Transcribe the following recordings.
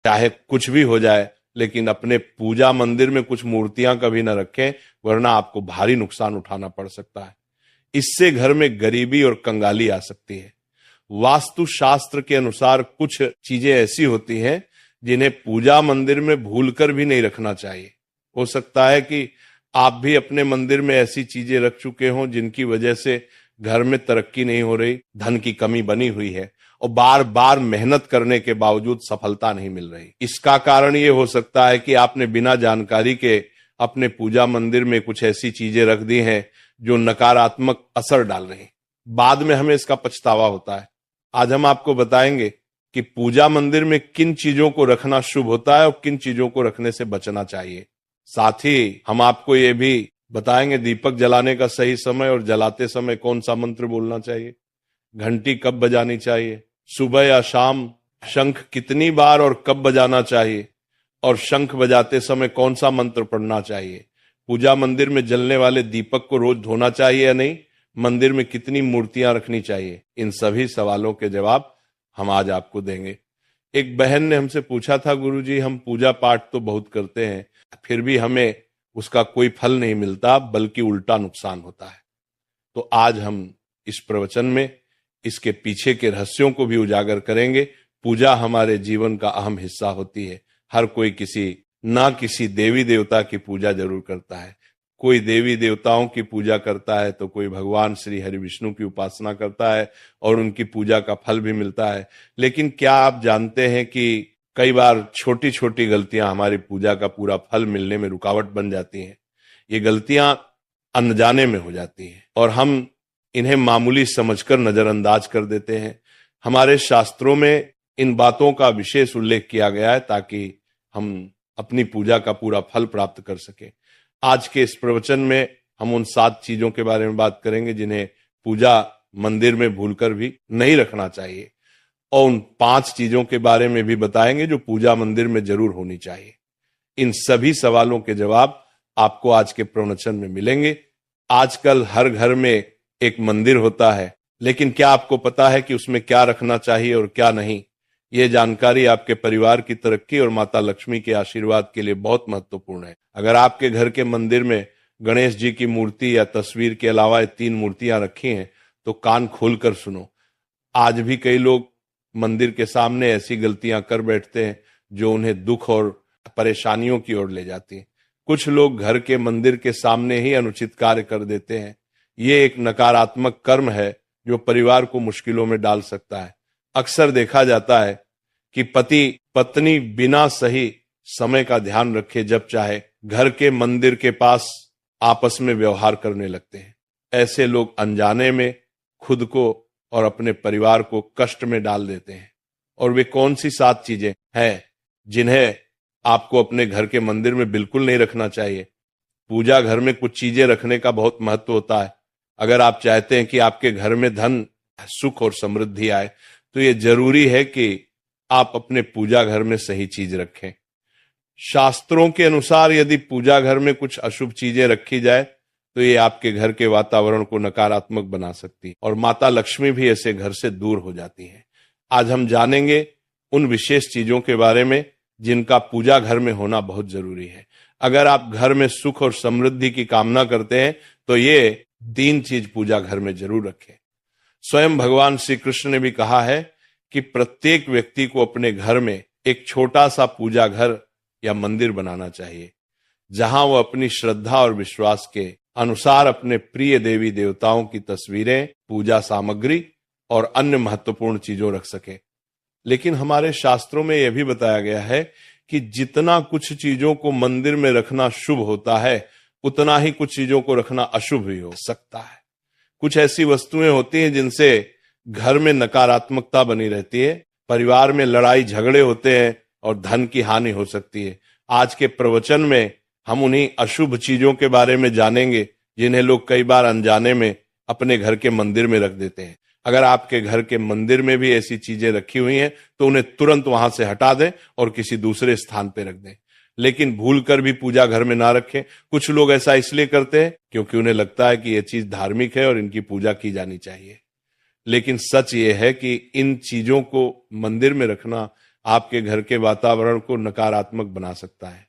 चाहे कुछ भी हो जाए, लेकिन अपने पूजा मंदिर में कुछ मूर्तियां कभी न रखें, वरना आपको भारी नुकसान उठाना पड़ सकता है। इससे घर में गरीबी और कंगाली आ सकती है। वास्तु शास्त्र के अनुसार कुछ चीजें ऐसी होती हैं जिन्हें पूजा मंदिर में भूलकर भी नहीं रखना चाहिए। हो सकता है कि आप भी अपने मंदिर में ऐसी चीजें रख चुके हों जिनकी वजह से घर में तरक्की नहीं हो रही, धन की कमी बनी हुई है और बार बार मेहनत करने के बावजूद सफलता नहीं मिल रही। इसका कारण ये हो सकता है कि आपने बिना जानकारी के अपने पूजा मंदिर में कुछ ऐसी चीजें रख दी हैं जो नकारात्मक असर डाल रही हैं। बाद में हमें इसका पछतावा होता है। आज हम आपको बताएंगे कि पूजा मंदिर में किन चीजों को रखना शुभ होता है और किन चीजों को रखने से बचना चाहिए। साथ ही हम आपको ये भी बताएंगे दीपक जलाने का सही समय और जलाते समय कौन सा मंत्र बोलना चाहिए, घंटी कब बजानी चाहिए, सुबह या शाम शंख कितनी बार और कब बजाना चाहिए, और शंख बजाते समय कौन सा मंत्र पढ़ना चाहिए, पूजा मंदिर में जलने वाले दीपक को रोज धोना चाहिए या नहीं, मंदिर में कितनी मूर्तियां रखनी चाहिए। इन सभी सवालों के जवाब हम आज आपको देंगे। एक बहन ने हमसे पूछा था, गुरुजी हम पूजा पाठ तो बहुत करते हैं, फिर भी हमें उसका कोई फल नहीं मिलता, बल्कि उल्टा नुकसान होता है। तो आज हम इस प्रवचन में इसके पीछे के रहस्यों को भी उजागर करेंगे। पूजा हमारे जीवन का अहम हिस्सा होती है। हर कोई किसी देवी देवता की पूजा जरूर करता है। कोई देवी देवताओं की पूजा करता है तो कोई भगवान श्री हरि विष्णु की उपासना करता है और उनकी पूजा का फल भी मिलता है। लेकिन क्या आप जानते हैं कि कई बार छोटी छोटी गलतियां हमारी पूजा का पूरा फल मिलने में रुकावट बन जाती हैं। ये गलतियां अनजाने में हो जाती हैं और हम इन्हें मामूली समझकर नजरअंदाज कर देते हैं। हमारे शास्त्रों में इन बातों का विशेष उल्लेख किया गया है ताकि हम अपनी पूजा का पूरा फल प्राप्त कर सकें। आज के इस प्रवचन में हम उन 7 चीजों के बारे में बात करेंगे जिन्हें पूजा मंदिर में भूलकर भी नहीं रखना चाहिए, और उन 5 चीजों के बारे में भी बताएंगे जो पूजा मंदिर में जरूर होनी चाहिए। इन सभी सवालों के जवाब आपको आज के प्रवचन में मिलेंगे। आजकल हर घर में एक मंदिर होता है, लेकिन क्या आपको पता है कि उसमें क्या रखना चाहिए और क्या नहीं? ये जानकारी आपके परिवार की तरक्की और माता लक्ष्मी के आशीर्वाद के लिए बहुत महत्वपूर्ण है। अगर आपके घर के मंदिर में गणेश जी की मूर्ति या तस्वीर के अलावा 3 मूर्तियां रखी हैं तो कान खोलकर सुनो। आज भी कई लोग मंदिर के सामने ऐसी गलतियां कर बैठते हैं जो उन्हें दुख और परेशानियों की ओर ले जाती हैं। कुछ लोग घर के मंदिर के सामने ही अनुचित कार्य कर देते हैं। ये एक नकारात्मक कर्म है जो परिवार को मुश्किलों में डाल सकता है। अक्सर देखा जाता है कि पति पत्नी बिना सही समय का ध्यान रखे जब चाहे घर के मंदिर के पास आपस में व्यवहार करने लगते हैं। ऐसे लोग अनजाने में खुद को और अपने परिवार को कष्ट में डाल देते हैं। और वे कौन सी 7 चीजें हैं जिन्हें आपको अपने घर के मंदिर में बिल्कुल नहीं रखना चाहिए? पूजा घर में कुछ चीजें रखने का बहुत महत्व होता है। अगर आप चाहते हैं कि आपके घर में धन, सुख और समृद्धि आए तो ये जरूरी है कि आप अपने पूजा घर में सही चीज रखें। शास्त्रों के अनुसार यदि पूजा घर में कुछ अशुभ चीजें रखी जाए तो ये आपके घर के वातावरण को नकारात्मक बना सकती है और माता लक्ष्मी भी ऐसे घर से दूर हो जाती है। आज हम जानेंगे उन विशेष चीजों के बारे में जिनका पूजा घर में होना बहुत जरूरी है। अगर आप घर में सुख और समृद्धि की कामना करते हैं तो ये 3 चीज पूजा घर में जरूर रखें। स्वयं भगवान श्री कृष्ण ने भी कहा है कि प्रत्येक व्यक्ति को अपने घर में एक छोटा सा पूजा घर या मंदिर बनाना चाहिए, जहां वो अपनी श्रद्धा और विश्वास के अनुसार अपने प्रिय देवी देवताओं की तस्वीरें, पूजा सामग्री और अन्य महत्वपूर्ण चीजों रख सके। लेकिन हमारे शास्त्रों में यह भी बताया गया है कि जितना कुछ चीजों को मंदिर में रखना शुभ होता है उतना ही कुछ चीजों को रखना अशुभ भी हो सकता है। कुछ ऐसी वस्तुएं होती हैं जिनसे घर में नकारात्मकता बनी रहती है, परिवार में लड़ाई झगड़े होते हैं और धन की हानि हो सकती है। आज के प्रवचन में हम उन्हीं अशुभ चीजों के बारे में जानेंगे जिन्हें लोग कई बार अनजाने में अपने घर के मंदिर में रख देते हैं। अगर आपके घर के मंदिर में भी ऐसी चीजें रखी हुई हैं तो उन्हें तुरंत वहां से हटा दें और किसी दूसरे स्थान पर रख दें, लेकिन भूल कर भी पूजा घर में ना रखें। कुछ लोग ऐसा इसलिए करते हैं क्योंकि उन्हें लगता है कि यह चीज धार्मिक है और इनकी पूजा की जानी चाहिए। लेकिन सच ये है कि इन चीजों को मंदिर में रखना आपके घर के वातावरण को नकारात्मक बना सकता है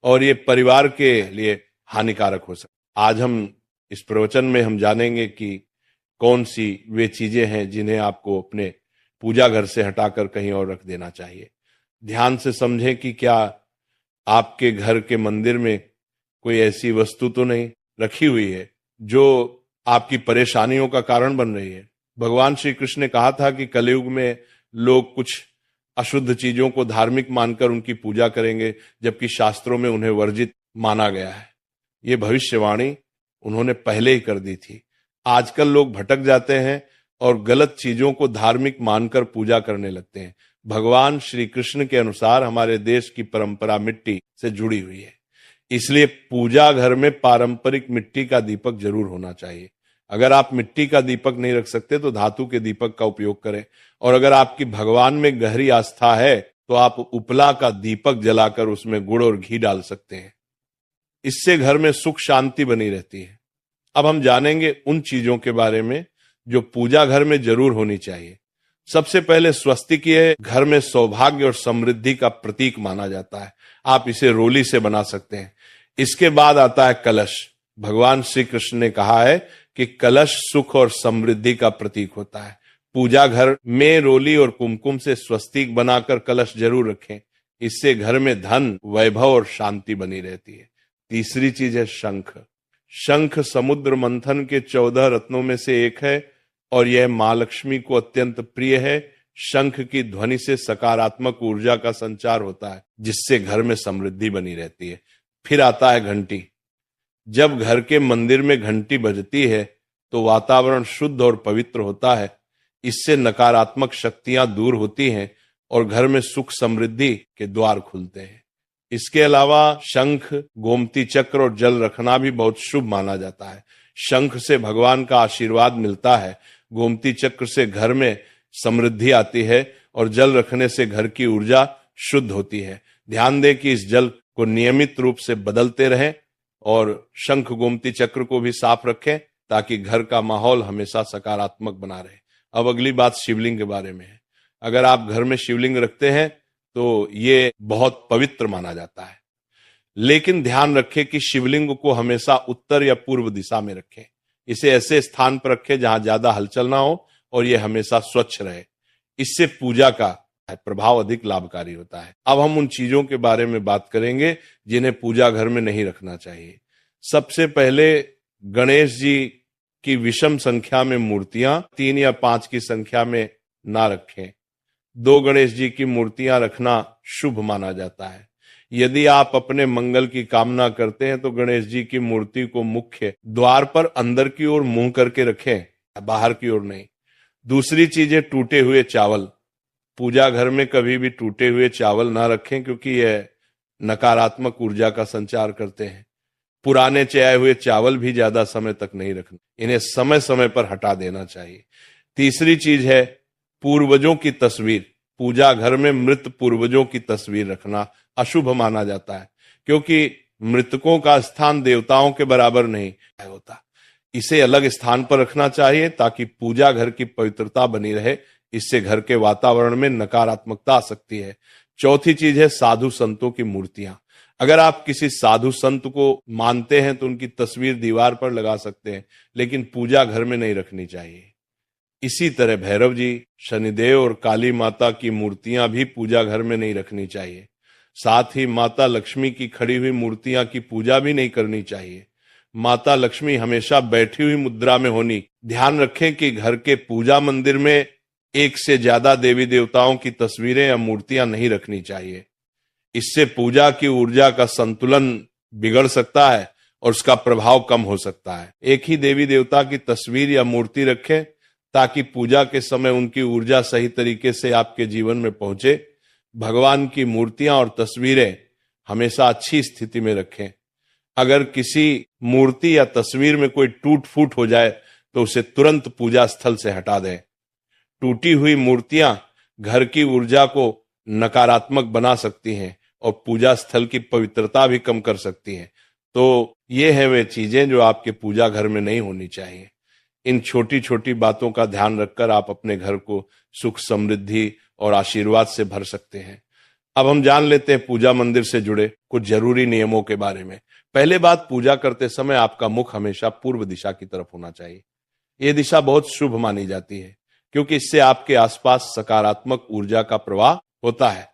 और ये परिवार के लिए हानिकारक हो सकता है। आज हम इस प्रवचन में हम जानेंगे कि कौन सी वे चीजें हैं जिन्हें आपको अपने पूजा घर से हटाकर कहीं और रख देना चाहिए। ध्यान से समझें कि क्या आपके घर के मंदिर में कोई ऐसी वस्तु तो नहीं रखी हुई है जो आपकी परेशानियों का कारण बन रही है। भगवान श्री कृष्ण ने कहा था कि कलयुग में लोग कुछ अशुद्ध चीजों को धार्मिक मानकर उनकी पूजा करेंगे, जबकि शास्त्रों में उन्हें वर्जित माना गया है। ये भविष्यवाणी उन्होंने पहले ही कर दी थी। आजकल लोग भटक जाते हैं और गलत चीजों को धार्मिक मानकर पूजा करने लगते हैं। भगवान श्री कृष्ण के अनुसार हमारे देश की परंपरा मिट्टी से जुड़ी हुई है, इसलिए पूजा घर में पारंपरिक मिट्टी का दीपक जरूर होना चाहिए। अगर आप मिट्टी का दीपक नहीं रख सकते तो धातु के दीपक का उपयोग करें, और अगर आपकी भगवान में गहरी आस्था है तो आप उपला का दीपक जलाकर उसमें गुड़ और घी डाल सकते हैं। इससे घर में सुख शांति बनी रहती है। अब हम जानेंगे उन चीजों के बारे में जो पूजा घर में जरूर होनी चाहिए। सबसे पहले स्वस्तिक ये घर में सौभाग्य और समृद्धि का प्रतीक माना जाता है। आप इसे रोली से बना सकते हैं। इसके बाद आता है कलश। भगवान श्री कृष्ण ने कहा है कि कलश सुख और समृद्धि का प्रतीक होता है। पूजा घर में रोली और कुमकुम से स्वस्तिक बनाकर कलश जरूर रखें। इससे घर में धन, वैभव और शांति बनी रहती है। तीसरी चीज है शंख। शंख समुद्र मंथन के 14 रत्नों में से एक है और यह मां लक्ष्मी को अत्यंत प्रिय है। शंख की ध्वनि से सकारात्मक ऊर्जा का संचार होता है, जिससे घर में समृद्धि बनी रहती है। फिर आता है घंटी। जब घर के मंदिर में घंटी बजती है तो वातावरण शुद्ध और पवित्र होता है। इससे नकारात्मक शक्तियां दूर होती हैं और घर में सुख समृद्धि के द्वार खुलते हैं। इसके अलावा शंख, गोमती चक्र और जल रखना भी बहुत शुभ माना जाता है। शंख से भगवान का आशीर्वाद मिलता है, गोमती चक्र से घर में समृद्धि आती है और जल रखने से घर की ऊर्जा शुद्ध होती है। ध्यान दें कि इस जल को नियमित रूप से बदलते रहें और शंख गोमती चक्र को भी साफ रखें ताकि घर का माहौल हमेशा सकारात्मक बना रहे। अब अगली बात शिवलिंग के बारे में है। अगर आप घर में शिवलिंग रखते हैं तो ये बहुत पवित्र माना जाता है, लेकिन ध्यान रखें कि शिवलिंग को हमेशा उत्तर या पूर्व दिशा में रखें। इसे ऐसे स्थान पर रखें जहां ज्यादा हलचल ना हो और यह हमेशा स्वच्छ रहे। इससे पूजा का प्रभाव अधिक लाभकारी होता है। अब हम उन चीजों के बारे में बात करेंगे जिन्हें पूजा घर में नहीं रखना चाहिए। सबसे पहले गणेश जी की विषम संख्या में मूर्तियां 3 या 5 की संख्या में ना रखें। 2 गणेश जी की मूर्तियां रखना शुभ माना जाता है। यदि आप अपने मंगल की कामना करते हैं तो गणेश जी की मूर्ति को मुख्य द्वार पर अंदर की ओर मुंह करके रखें, बाहर की ओर नहीं। दूसरी चीज है टूटे हुए चावल। पूजा घर में कभी भी टूटे हुए चावल ना रखें क्योंकि यह नकारात्मक ऊर्जा का संचार करते हैं। पुराने चयाए हुए चावल भी ज्यादा समय तक नहीं रखना, इन्हें समय समय पर हटा देना चाहिए। तीसरी चीज है पूर्वजों की तस्वीर। पूजा घर में मृत पूर्वजों की तस्वीर रखना अशुभ माना जाता है क्योंकि मृतकों का स्थान देवताओं के बराबर नहीं होता। इसे अलग स्थान पर रखना चाहिए ताकि पूजा घर की पवित्रता बनी रहे। इससे घर के वातावरण में नकारात्मकता आ सकती है। चौथी चीज है साधु संतों की मूर्तियां। अगर आप किसी साधु संत को मानते हैं तो उनकी तस्वीर दीवार पर लगा सकते हैं, लेकिन पूजा घर में नहीं रखनी चाहिए। इसी तरह भैरव जी, शनिदेव और काली माता की मूर्तियां भी पूजा घर में नहीं रखनी चाहिए। साथ ही माता लक्ष्मी की खड़ी हुई मूर्तियां की पूजा भी नहीं करनी चाहिए। माता लक्ष्मी हमेशा बैठी हुई मुद्रा में होनी। ध्यान रखें कि घर के पूजा मंदिर में एक से ज्यादा देवी देवताओं की तस्वीरें या मूर्तियां नहीं रखनी चाहिए। इससे पूजा की ऊर्जा का संतुलन बिगड़ सकता है और उसका प्रभाव कम हो सकता है। एक ही देवी देवता की तस्वीर या मूर्ति रखें ताकि पूजा के समय उनकी ऊर्जा सही तरीके से आपके जीवन में पहुंचे। भगवान की मूर्तियां और तस्वीरें हमेशा अच्छी स्थिति में रखें। अगर किसी मूर्ति या तस्वीर में कोई टूट फूट हो जाए तो उसे तुरंत पूजा स्थल से हटा दें। टूटी हुई मूर्तियां घर की ऊर्जा को नकारात्मक बना सकती हैं और पूजा स्थल की पवित्रता भी कम कर सकती हैं। तो ये है वे चीजें जो आपके पूजा घर में नहीं होनी चाहिए। इन छोटी छोटी बातों का ध्यान रखकर आप अपने घर को सुख, समृद्धि और आशीर्वाद से भर सकते हैं। अब हम जान लेते हैं पूजा मंदिर से जुड़े कुछ जरूरी नियमों के बारे में। पहले बात, पूजा करते समय आपका मुख हमेशा पूर्व दिशा की तरफ होना चाहिए। यह दिशा बहुत शुभ मानी जाती है क्योंकि इससे आपके आसपास सकारात्मक ऊर्जा का प्रवाह होता है।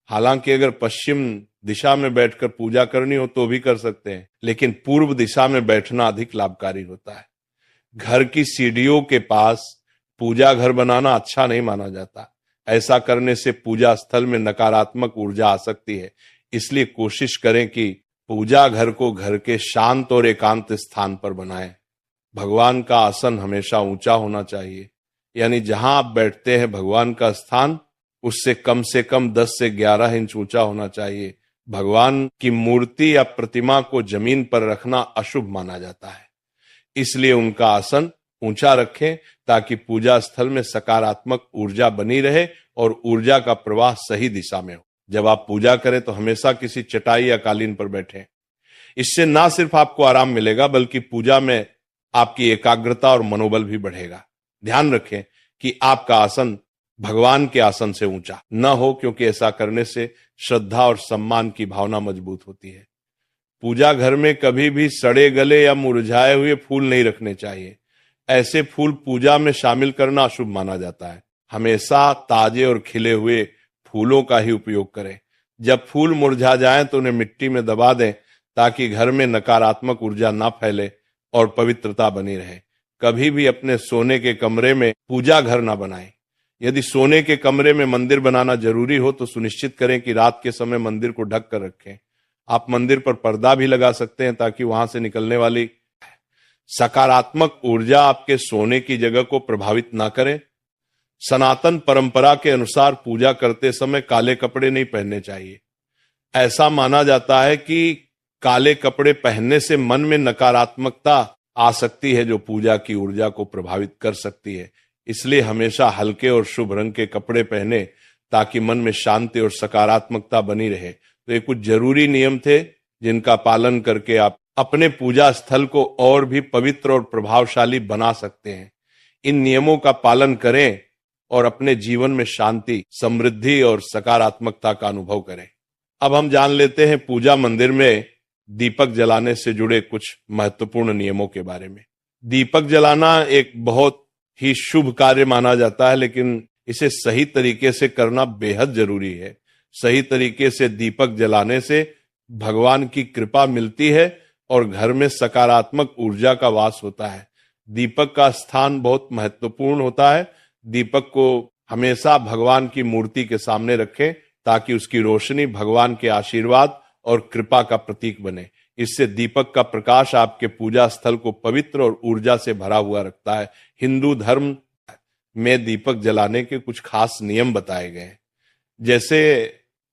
हालांकि अगर पश्चिम दिशा में बैठकर पूजा करनी हो तो भी कर सकते हैं, लेकिन पूर्व दिशा में बैठना अधिक लाभकारी होता है। घर की सीढ़ियों के पास पूजा घर बनाना अच्छा नहीं माना जाता। ऐसा करने से पूजा स्थल में नकारात्मक ऊर्जा आ सकती है। इसलिए कोशिश करें कि पूजा घर को घर के शांत और एकांत स्थान पर बनाएं। भगवान का आसन हमेशा ऊंचा होना चाहिए, यानी जहां आप बैठते हैं भगवान का स्थान उससे कम 10 से 11 इंच ऊंचा होना चाहिए। भगवान की मूर्ति या प्रतिमा को जमीन पर रखना अशुभ माना जाता है, इसलिए उनका आसन ऊंचा रखें ताकि पूजा स्थल में सकारात्मक ऊर्जा बनी रहे और ऊर्जा का प्रवाह सही दिशा में हो। जब आप पूजा करें तो हमेशा किसी चटाई या कालीन पर बैठें। इससे ना सिर्फ आपको आराम मिलेगा बल्कि पूजा में आपकी एकाग्रता और मनोबल भी बढ़ेगा। ध्यान रखें कि आपका आसन भगवान के आसन से ऊंचा न हो, क्योंकि ऐसा करने से श्रद्धा और सम्मान की भावना मजबूत होती है। पूजा घर में कभी भी सड़े गले या मुरझाए हुए फूल नहीं रखने चाहिए। ऐसे फूल पूजा में शामिल करना अशुभ माना जाता है। हमेशा ताजे और खिले हुए फूलों का ही उपयोग करें। जब फूल मुरझा जाएं तो उन्हें मिट्टी में दबा दें ताकि घर में नकारात्मक ऊर्जा ना फैले और पवित्रता बनी रहे। कभी भी अपने सोने के कमरे में पूजा घर ना बनाएं। यदि सोने के कमरे में मंदिर बनाना जरूरी हो तो सुनिश्चित करें कि रात के समय मंदिर को ढक कर रखें। आप मंदिर पर पर्दा भी लगा सकते हैं ताकि वहां से निकलने वाली सकारात्मक ऊर्जा आपके सोने की जगह को प्रभावित ना करे। सनातन परंपरा के अनुसार पूजा करते समय काले कपड़े नहीं पहनने चाहिए। ऐसा माना जाता है कि काले कपड़े पहनने से मन में नकारात्मकता आ सकती है जो पूजा की ऊर्जा को प्रभावित कर सकती है। इसलिए हमेशा हल्के और शुभ रंग के कपड़े पहने ताकि मन में शांति और सकारात्मकता बनी रहे। तो ये कुछ जरूरी नियम थे जिनका पालन करके आप अपने पूजा स्थल को और भी पवित्र और प्रभावशाली बना सकते हैं। इन नियमों का पालन करें और अपने जीवन में शांति, समृद्धि और सकारात्मकता का अनुभव करें। अब हम जान लेते हैं पूजा मंदिर में दीपक जलाने से जुड़े कुछ महत्वपूर्ण नियमों के बारे में। दीपक जलाना एक बहुत ही शुभ कार्य माना जाता है, लेकिन इसे सही तरीके से करना बेहद जरूरी है। सही तरीके से दीपक जलाने से भगवान की कृपा मिलती है और घर में सकारात्मक ऊर्जा का वास होता है। दीपक का स्थान बहुत महत्वपूर्ण होता है। दीपक को हमेशा भगवान की मूर्ति के सामने रखें ताकि उसकी रोशनी भगवान के आशीर्वाद और कृपा का प्रतीक बने। इससे दीपक का प्रकाश आपके पूजा स्थल को पवित्र और ऊर्जा से भरा हुआ रखता है। हिंदू धर्म में दीपक जलाने के कुछ खास नियम बताए गए हैं। जैसे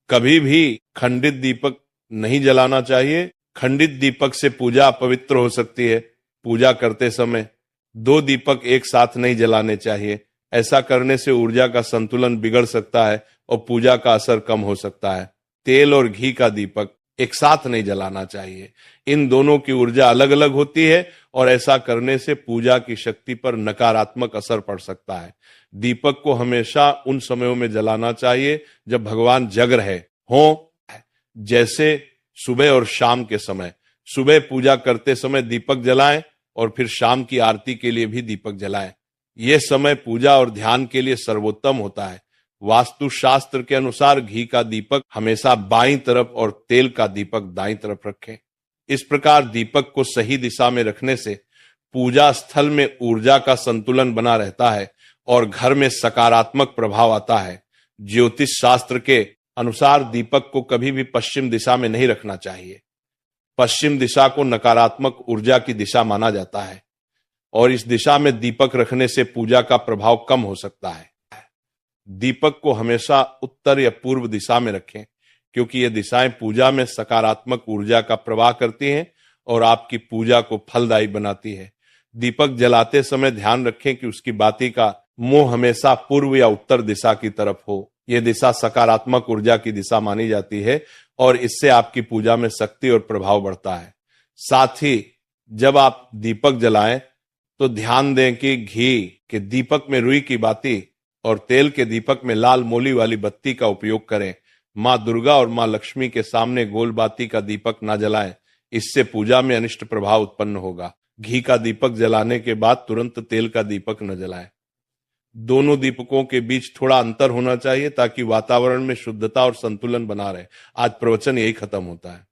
कभी भी खंडित दीपक नहीं जलाना चाहिए। खंडित दीपक से पूजा अपवित्र हो सकती है। पूजा करते समय 2 दीपक एक साथ नहीं जलाने चाहिए। ऐसा करने से ऊर्जा का संतुलन बिगड़ सकता है और पूजा का असर कम हो सकता है। तेल और घी का दीपक एक साथ नहीं जलाना चाहिए। इन दोनों की ऊर्जा अलग अलग होती है और ऐसा करने से पूजा की शक्ति पर नकारात्मक असर पड़ सकता है। दीपक को हमेशा उन समयों में जलाना चाहिए जब भगवान जग रहे हों, जैसे सुबह और शाम के समय। सुबह पूजा करते समय दीपक जलाएं और फिर शाम की आरती के लिए भी दीपक जलाएं। यह समय पूजा और ध्यान के लिए सर्वोत्तम होता है। वास्तु शास्त्र के अनुसार घी का दीपक हमेशा बाईं तरफ और तेल का दीपक दाईं तरफ रखें। इस प्रकार दीपक को सही दिशा में रखने से पूजा स्थल में ऊर्जा का संतुलन बना रहता है और घर में सकारात्मक प्रभाव आता है। ज्योतिष शास्त्र के अनुसार दीपक को कभी भी पश्चिम दिशा में नहीं रखना चाहिए। पश्चिम दिशा को नकारात्मक ऊर्जा की दिशा माना जाता है और इस दिशा में दीपक रखने से पूजा का प्रभाव कम हो सकता है। दीपक को हमेशा उत्तर या पूर्व दिशा में रखें क्योंकि ये दिशाएं पूजा में सकारात्मक ऊर्जा का प्रवाह करती हैं और आपकी पूजा को फलदायी बनाती है। दीपक जलाते समय ध्यान रखें कि उसकी बाती का मुंह हमेशा पूर्व या उत्तर दिशा की तरफ हो। यह दिशा सकारात्मक ऊर्जा की दिशा मानी जाती है और इससे आपकी पूजा में शक्ति और प्रभाव बढ़ता है। साथ ही जब आप दीपक जलाएं तो ध्यान दें कि घी के दीपक में रुई की बाती और तेल के दीपक में लाल मोली वाली बत्ती का उपयोग करें। मां दुर्गा और मां लक्ष्मी के सामने गोल बाती का दीपक ना जलाएं, इससे पूजा में अनिष्ट प्रभाव उत्पन्न होगा। घी का दीपक जलाने के बाद तुरंत तेल का दीपक न जलाएं। दोनों दीपकों के बीच थोड़ा अंतर होना चाहिए ताकि वातावरण में शुद्धता और संतुलन बना रहे। आज प्रवचन यही खत्म होता है।